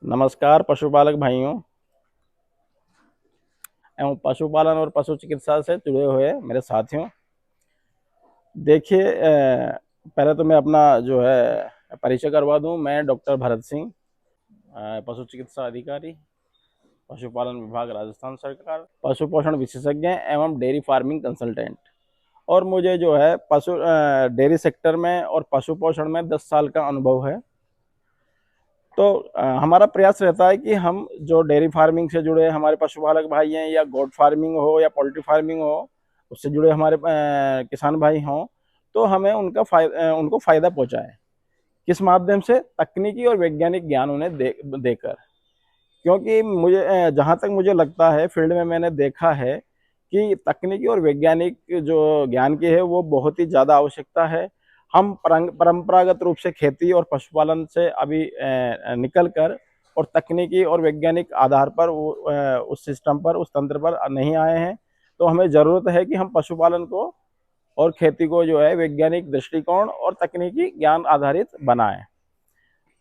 नमस्कार पशुपालक भाइयों एवं पशुपालन और पशु चिकित्सा से जुड़े हुए मेरे साथियों। देखिए, पहले तो मैं अपना जो है परिचय करवा दूं। मैं डॉक्टर भरत सिंह, पशु चिकित्सा अधिकारी, पशुपालन विभाग, राजस्थान सरकार, पशु पोषण विशेषज्ञ एवं डेयरी फार्मिंग कंसल्टेंट। और मुझे जो है पशु डेयरी सेक्टर में और पशु पोषण में 10 साल का अनुभव है। तो हमारा प्रयास रहता है कि हम जो डेयरी फार्मिंग से जुड़े हमारे पशुपालक भाई हैं, या गोट फार्मिंग हो या पोल्ट्री फार्मिंग हो, उससे जुड़े हमारे किसान भाई हों, तो हमें उनको फ़ायदा पहुंचाएं। किस माध्यम से? तकनीकी और वैज्ञानिक ज्ञान उन्हें देकर। क्योंकि मुझे जहाँ तक मुझे लगता है, फील्ड में मैंने देखा है कि तकनीकी और वैज्ञानिक जो ज्ञान की है वो बहुत ही ज़्यादा आवश्यकता है। हम परंपरागत रूप से खेती और पशुपालन से अभी निकल कर और तकनीकी और वैज्ञानिक आधार पर उस सिस्टम पर, उस तंत्र पर नहीं आए हैं। तो हमें ज़रूरत है कि हम पशुपालन को और खेती को जो है वैज्ञानिक दृष्टिकोण और तकनीकी ज्ञान आधारित बनाएं।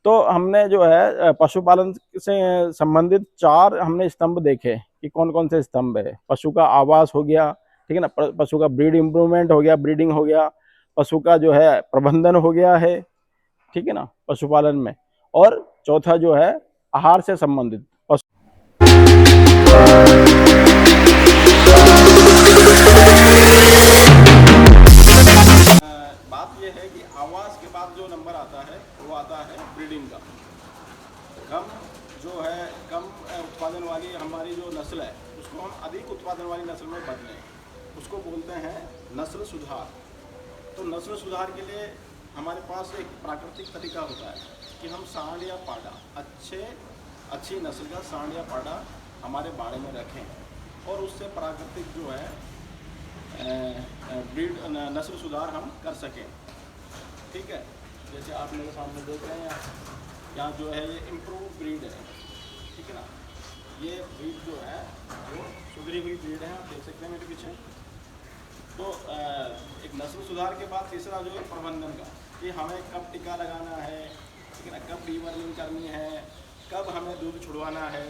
तो हमने जो है पशुपालन से संबंधित 4 हमने स्तंभ देखे कि कौन कौन से स्तंभ है। पशु का आवास हो गया, ठीक है ना, पशु का ब्रीड इम्प्रूवमेंट हो गया, ब्रीडिंग हो गया, पशु का जो है प्रबंधन हो गया है, ठीक है ना, पशुपालन में। और चौथा जो है आहार से संबंधित पशु। बात यह है कि आवास के बाद जो नंबर आता है वो आता है ब्रीडिंग का। कम जो है कम उत्पादन वाली हमारी जो नस्ल है उसको हम अधिक उत्पादन वाली नस्ल में बदलें, उसको बोलते हैं नस्ल सुधार। तो नस्ल सुधार के लिए हमारे पास एक प्राकृतिक तरीका होता है कि हम सांड या पाड़ा, अच्छी नस्ल का सांड या पाड़ा हमारे बाड़े में रखें और उससे प्राकृतिक जो है ब्रीड नस्ल सुधार हम कर सकें। ठीक है, जैसे आप मेरे सामने देख रहे हैं यहाँ जो है ये इम्प्रूव ब्रीड है, ठीक है ना। ये ब्रीड जो है वो सुधरी हुई ब्रीड है, आप देख सकते हैं मेरे पीछे। तो एक नस्ल सुधार के बाद तीसरा जो है प्रबंधन का, कि हमें कब टीका लगाना है, ठीक है ना, कब डीवर्मिंग करनी है, कब हमें दूध छुड़वाना है,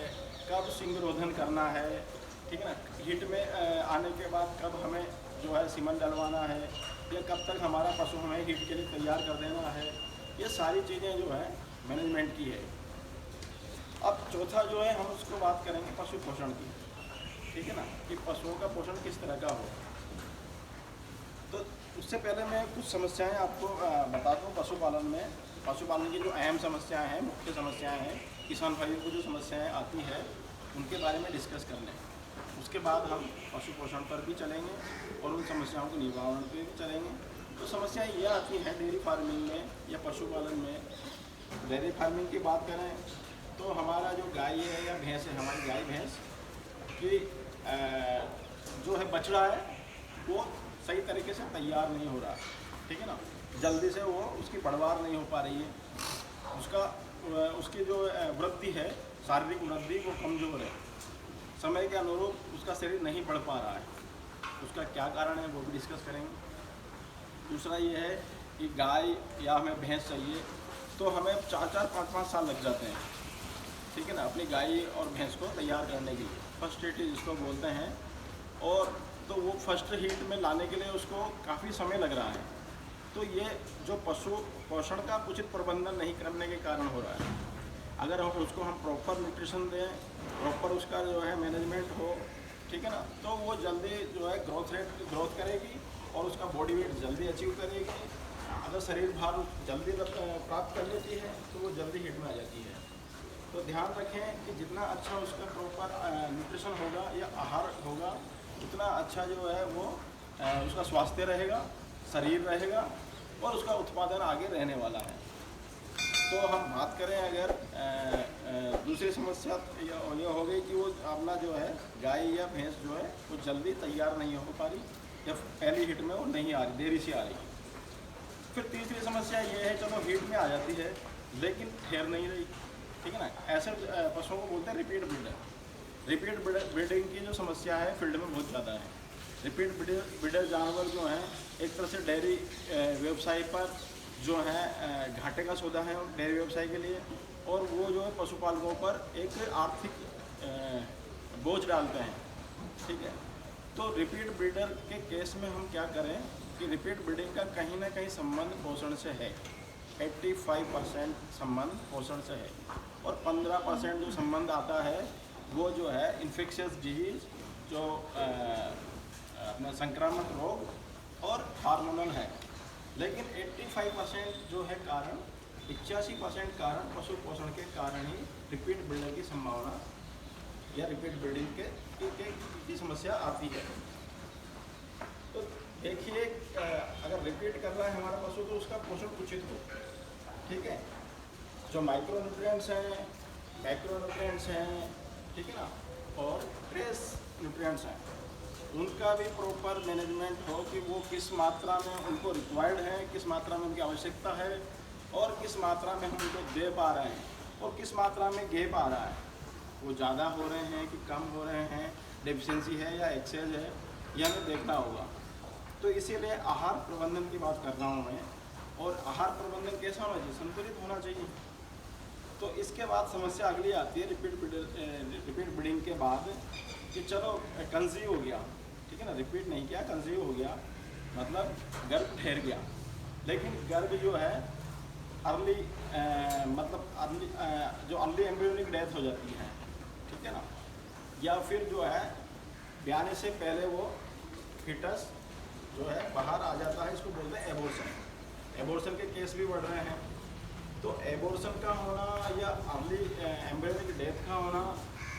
कब सिंगरोधन करना है, ठीक है ना, हीट में आने के बाद कब हमें जो है सीमन डलवाना है, या कब तक हमारा पशु हमें हीट के लिए तैयार कर देना है। ये सारी चीज़ें जो है मैनेजमेंट की है। अब चौथा जो है हम उसको बात करेंगे पशु पोषण की, ठीक है ना, कि पशुओं का पोषण किस तरह का हो। तो उससे पहले मैं कुछ समस्याएं आपको बता दूं। पशुपालन की जो अहम समस्याएं हैं, मुख्य समस्याएं हैं, किसान भाइयों को जो समस्याएं आती है उनके बारे में डिस्कस कर लें। उसके बाद हम पशु पोषण पर भी चलेंगे और उन समस्याओं के निवारण पर भी चलेंगे। तो समस्याएं ये आती हैं डेयरी फार्मिंग में या पशुपालन में। डेयरी फार्मिंग की बात करें तो हमारा जो गाय है या भैंस है, हमारी गाय भैंस की जो है बछड़ा है वो सही तरीके से तैयार नहीं हो रहा, ठीक है ना, जल्दी से वो उसकी पैदावार नहीं हो पा रही है। उसकी जो वृद्धि है, शारीरिक वृद्धि, वो कमज़ोर है, समय के अनुरूप उसका शरीर नहीं बढ़ पा रहा है। उसका क्या कारण है वो भी डिस्कस करेंगे। दूसरा ये है कि गाय या हमें भैंस चाहिए तो हमें 4-4, 5-5 साल लग जाते हैं, ठीक है ना, अपनी गाय और भैंस को तैयार करने के लिए, फर्स्ट हीट जिसको बोलते हैं। और तो वो फर्स्ट हीट में लाने के लिए उसको काफ़ी समय लग रहा है। तो ये जो पशु पोषण का उचित प्रबंधन नहीं करने के कारण हो रहा है। अगर हम उसको प्रॉपर न्यूट्रिशन दें, प्रॉपर उसका जो है मैनेजमेंट हो, ठीक है ना, तो वो जल्दी जो है ग्रोथ करेगी और उसका बॉडी वेट जल्दी अचीव करेगी। अगर शरीर भार जल्दी प्राप्त कर लेती है तो वो जल्दी हिट में आ जाती है। तो ध्यान रखें कि जितना अच्छा उसका प्रॉपर न्यूट्रिशन होगा या आहार होगा, उतना अच्छा जो है वो उसका स्वास्थ्य रहेगा, शरीर रहेगा और उसका उत्पादन आगे रहने वाला है। तो हम बात करें अगर दूसरी समस्या ये हो गई कि वो अपना जो है गाय या भैंस जो है वो जल्दी तैयार नहीं हो पा रही, या पहली हिट में वो नहीं आ रही, देरी से आ रही। फिर तीसरी समस्या ये है, चलो हिट में आ जाती है लेकिन ठहर नहीं रही, ठीक है ना। ऐसे पशुओं को बोलते हैं रिपीट ब्रीडर। रिपीट ब्रीडिंग की जो समस्या है फील्ड में बहुत ज़्यादा है। रिपीट ब्रीडर जानवर जो हैं एक तरह से डेयरी व्यवसाय पर जो है घाटे का सौदा है डेयरी व्यवसाय के लिए, और वो जो है पशुपालकों पर एक आर्थिक बोझ डालते हैं, ठीक है। तो रिपीट ब्रीडर के केस में हम क्या करें कि रिपीट ब्रीडिंग का कहीं ना कहीं संबंध पोषण से है। 85% संबंध पोषण से है और 15% जो संबंध आता है वो जो है इन्फेक्शियस डिजीज, जो अपना संक्रामक रोग और हार्मोनल है। लेकिन 85% जो है कारण, 85% कारण पशु पोषण के कारण ही रिपीट ब्रीडर की संभावना या रिपीट ब्रीडिंग की समस्या आती है। तो देखिए, अगर रिपीट कर रहा है हमारा पशु तो उसका पोषण उचित हो, ठीक है। जो माइक्रोन्यूट्रिएंट्स हैं, मैक्रोन्यूट्रिएंट्स हैं, ठीक है ना, और ट्रेस न्यूट्रिएंट्स हैं, उनका भी प्रॉपर मैनेजमेंट हो कि वो किस मात्रा में उनको रिक्वायर्ड है, किस मात्रा में उनकी आवश्यकता है और किस मात्रा में हम उनको दे पा रहे हैं और किस मात्रा में गैप आ रहा है, वो ज़्यादा हो रहे हैं कि कम हो रहे हैं, डेफिशिएंसी है या एक्सेस है, यह हमें देखना होगा। तो इसीलिए आहार प्रबंधन की बात कर रहा हूँ मैं। और आहार प्रबंधन कैसा होना चाहिए? संतुलित होना चाहिए। तो इसके बाद समस्या अगली आती है रिपीट ब्रीडिंग के बाद कि चलो कंसीव हो गया, ठीक है ना, रिपीट नहीं किया, कंसीव हो गया, मतलब गर्भ ठहर गया, लेकिन गर्भ जो है अर्ली जो अर्ली एम्ब्रियोनिक डेथ हो जाती है, ठीक है ना, या फिर जो है ब्याने से पहले वो फीटस जो है बाहर आ जाता है, इसको बोलते हैं एबॉर्शन। एबॉर्शन के केस भी बढ़ रहे हैं। तो एबॉर्शन का होना या अर्ली एम्ब्रियोनिक डेथ का होना,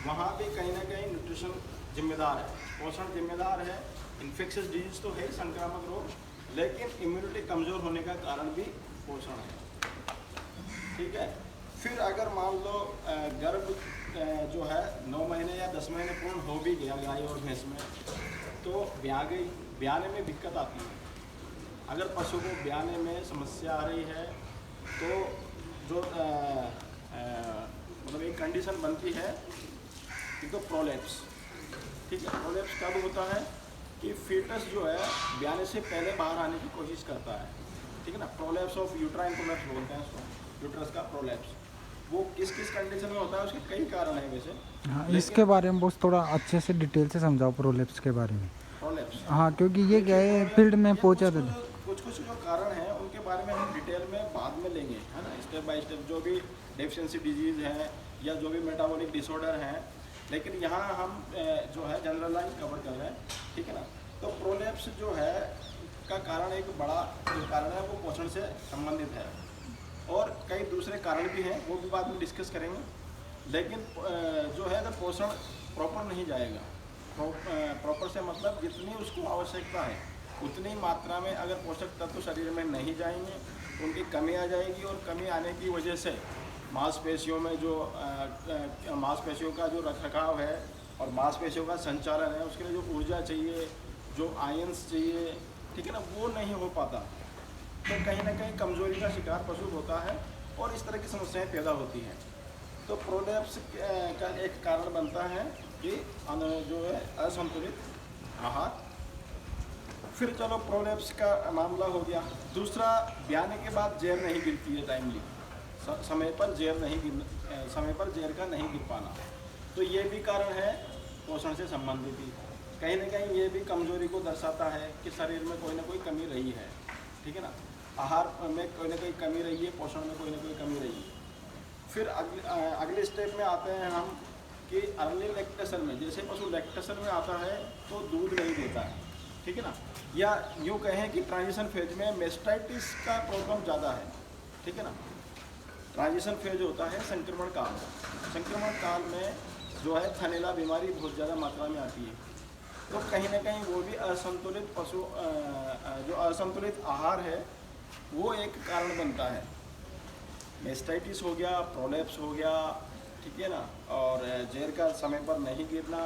वहाँ भी कहीं ना कहीं न्यूट्रिशन जिम्मेदार है, पोषण जिम्मेदार है। इन्फेक्शियस डिजीज तो है ही, संक्रामक रोग, लेकिन इम्यूनिटी कमज़ोर होने का कारण भी पोषण है, ठीक है। फिर अगर मान लो गर्भ जो है 9 महीने या 10 महीने पूर्ण हो भी गया गाय और भैंस में, तो ब्याने में दिक्कत आती है। अगर पशु को ब्याने में समस्या आ रही है तो जो मतलब एक कंडीशन बनती है, एक तो प्रोलैप्स, ठीक है। प्रोलैप्स कब होता है कि फीटस जो है ब्याने से पहले बाहर आने की कोशिश करता है, ठीक है ना। प्रोलैप्स ऑफ यूट्राइन प्रोलैप्स बोलते हैं उसको, यूट्रस का प्रोलैप्स। वो किस किस कंडीशन में होता है, उसके कई कारण हैं वैसे। हाँ, इसके बारे में बस थोड़ा अच्छे से डिटेल से समझाओ प्रोलैप्स के बारे में। प्रोलैप्स, हाँ, क्योंकि ये क्या है फील्ड में पहुँचा था। कुछ जो कारण हैं उनके बारे में हम डिटेल में बाद में लेंगे, है ना, स्टेप बाय स्टेप, जो भी डेफिशिएंसी डिजीज़ है या जो भी मेटाबॉलिक डिसऑर्डर हैं। लेकिन यहाँ हम जो है जनरल लाइन कवर कर रहे हैं, ठीक है ना। तो प्रोलैप्स जो है का कारण, एक बड़ा जो कारण है वो पोषण से संबंधित है, और कई दूसरे कारण भी हैं, वो भी बाद में डिस्कस करेंगे। लेकिन जो है अगर पोषण प्रॉपर नहीं जाएगा, प्रॉपर से मतलब जितनी उसको आवश्यकता है उतनी मात्रा में अगर पोषक तत्व शरीर में नहीं जाएंगे, उनकी कमी आ जाएगी, और कमी आने की वजह से मांसपेशियों में जो मांसपेशियों का जो रखरखाव है और मांसपेशियों का संचालन है, उसके लिए जो ऊर्जा चाहिए, जो आयंस चाहिए, ठीक है ना, वो नहीं हो पाता। तो कहीं ना कहीं कमजोरी का शिकार पशु होता है और इस तरह की समस्याएं पैदा होती हैं। तो प्रोलैप्स का एक कारण बनता है कि जो है असंतुलित आहार। फिर चलो प्रोलैप्स का मामला हो गया। दूसरा, ब्याने के बाद जेर नहीं गिरती है टाइमली, समय पर जेर का नहीं गिर पाना, तो ये भी कारण है पोषण से संबंधित ही। कहीं ना कहीं ये भी कमजोरी को दर्शाता है कि शरीर में कोई ना कोई कमी रही है, ठीक है ना, आहार में कोई ना कोई कमी रही है, पोषण में कोई ना कोई कमी रही है। फिर अगले स्टेप में आते हैं हम कि अर्ली लैक्टेशन में, जैसे पशु लैक्टेशन में आता है तो दूध नहीं देता है, ठीक है ना, या यूँ कहें कि ट्रांजिशन फेज में मेस्टाइटिस का प्रॉब्लम ज़्यादा है, ठीक है ना। ट्रांजिशन फेज होता है संक्रमण काल। संक्रमण काल में जो है थनैला बीमारी बहुत ज़्यादा मात्रा में आती है। तो कहीं ना कहीं वो भी असंतुलित पशु जो असंतुलित आहार है वो एक कारण बनता है। मेस्टाइटिस हो गया, प्रोलैप्स हो गया, ठीक है ना, और जेर का समय पर नहीं गिरना,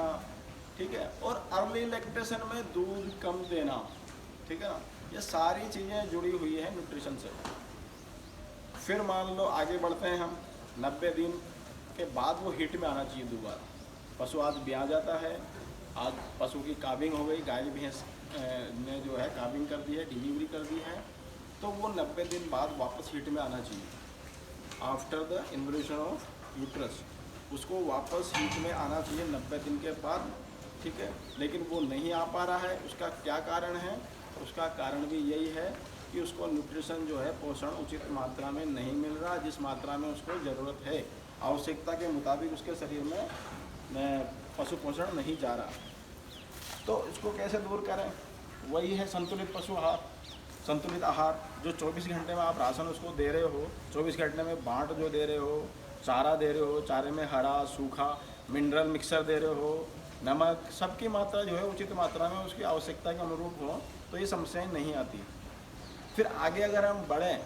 ठीक है, और अर्ली लैक्टेशन में दूध कम देना, ठीक है ना, ये सारी चीज़ें जुड़ी हुई है न्यूट्रिशन से। फिर मान लो आगे बढ़ते हैं हम, 90 दिन के बाद वो हिट में आना चाहिए दोबारा। पशु आज ब्याह जाता है, आज पशु की काबिंग हो गई, गाय भैंस ने जो है काबिंग कर दी है, डिलीवरी कर दी है, तो वो 90 दिन बाद वापस हिट में आना चाहिए। After the involution of uterus, उसको वापस हीट में आना चाहिए 90 दिन के बाद, ठीक है। लेकिन वो नहीं आ पा रहा है, उसका क्या कारण है? उसका कारण भी यही है कि उसको न्यूट्रिशन जो है, पोषण उचित मात्रा में नहीं मिल रहा, जिस मात्रा में उसको ज़रूरत है, आवश्यकता के मुताबिक उसके शरीर में पशु पोषण नहीं जा रहा। तो इसको कैसे दूर करें? वही है संतुलित पशु आहार, संतुलित आहार। जो 24 घंटे में आप राशन उसको दे रहे हो, 24 घंटे में बाँट जो दे रहे हो, चारा दे रहे हो, चारे में हरा सूखा मिनरल मिक्सर दे रहे हो, नमक, सबकी मात्रा जो है उचित मात्रा में उसकी आवश्यकता के अनुरूप हो, तो ये समस्याएं नहीं आती। फिर आगे अगर हम बढ़ें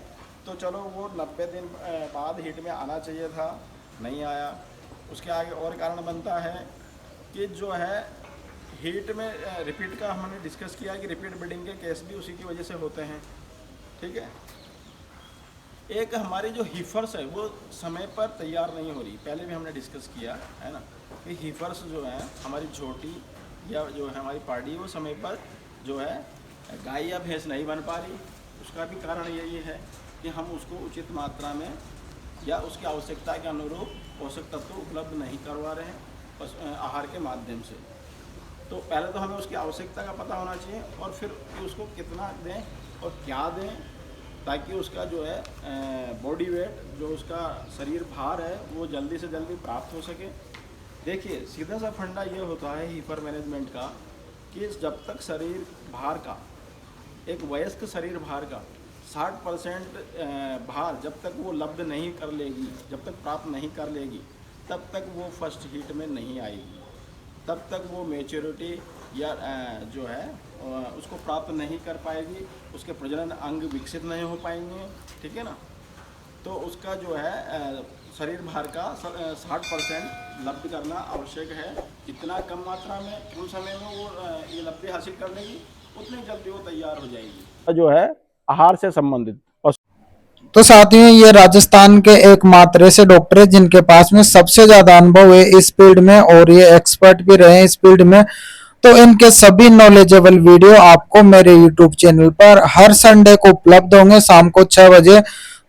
तो चलो वो 90 दिन बाद हीट में आना चाहिए था, नहीं आया। उसके आगे और कारण बनता है कि जो है हीट में रिपीट का हमने डिस्कस किया कि रिपीट ब्रीडिंग के केस भी उसी की वजह से होते हैं, ठीक है। एक हमारी जो हीफर्स है वो समय पर तैयार नहीं हो रही, पहले भी हमने डिस्कस किया है ना, कि हीफर्स जो है हमारी झोटी या जो है हमारी पार्टी, वो समय पर जो है गाय या भैंस नहीं बन पा रही। उसका भी कारण यही है कि हम उसको उचित मात्रा में या उसकी आवश्यकता के अनुरूप पोषक तत्व उपलब्ध नहीं करवा रहे हैं आहार के माध्यम से। तो पहले तो हमें उसकी आवश्यकता का पता होना चाहिए, और फिर कि उसको कितना दें और क्या दें, ताकि उसका जो है बॉडी वेट, जो उसका शरीर भार है, वो जल्दी से जल्दी प्राप्त हो सके। देखिए सीधा सा फंडा ये होता है हीफर मैनेजमेंट का कि जब तक शरीर भार का, एक वयस्क शरीर भार का 60% भार जब तक वो लब्ध नहीं कर लेगी, जब तक प्राप्त नहीं कर लेगी, तब तक वो फर्स्ट हीट में नहीं आएगी, तब तक वो मैच्योरिटी या जो है उसको प्राप्त नहीं कर पाएगी, उसके प्रजनन अंग विकसित नहीं हो पाएंगे, ठीक है ना। तो उसका जो है शरीर भार का 60% लब्ध करना आवश्यक है। जितना कम मात्रा में, कम समय में वो ये लब्धि हासिल कर लेगी, उतनी जल्दी वो तैयार हो जाएगी। जो है आहार से संबंधित। तो साथियों, ये राजस्थान के एकमात्र ऐसे डॉक्टर है जिनके पास में सबसे ज्यादा अनुभव है इस फील्ड में, और ये एक्सपर्ट भी रहे हैं इस फील्ड में। तो इनके सभी नॉलेजेबल वीडियो आपको मेरे यूट्यूब चैनल पर हर संडे को उपलब्ध होंगे शाम को 6 बजे।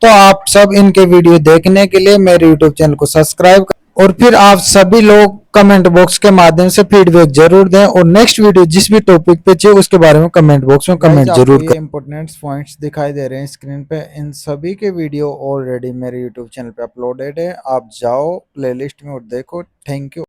तो आप सब इनके वीडियो देखने के लिए मेरे यूट्यूब चैनल को सब्सक्राइब करें, और फिर आप सभी लोग कमेंट बॉक्स के माध्यम से फीडबैक जरूर दें, और नेक्स्ट वीडियो जिस भी टॉपिक पे चाहिए उसके बारे में कमेंट बॉक्स में कमेंट जरूर करें। इंपॉर्टेंट पॉइंट्स दिखाई दे रहे हैं स्क्रीन पे, इन सभी के वीडियो ऑलरेडी मेरे यूट्यूब चैनल पे अपलोडेड है, आप जाओ प्लेलिस्ट में और देखो। Thank you.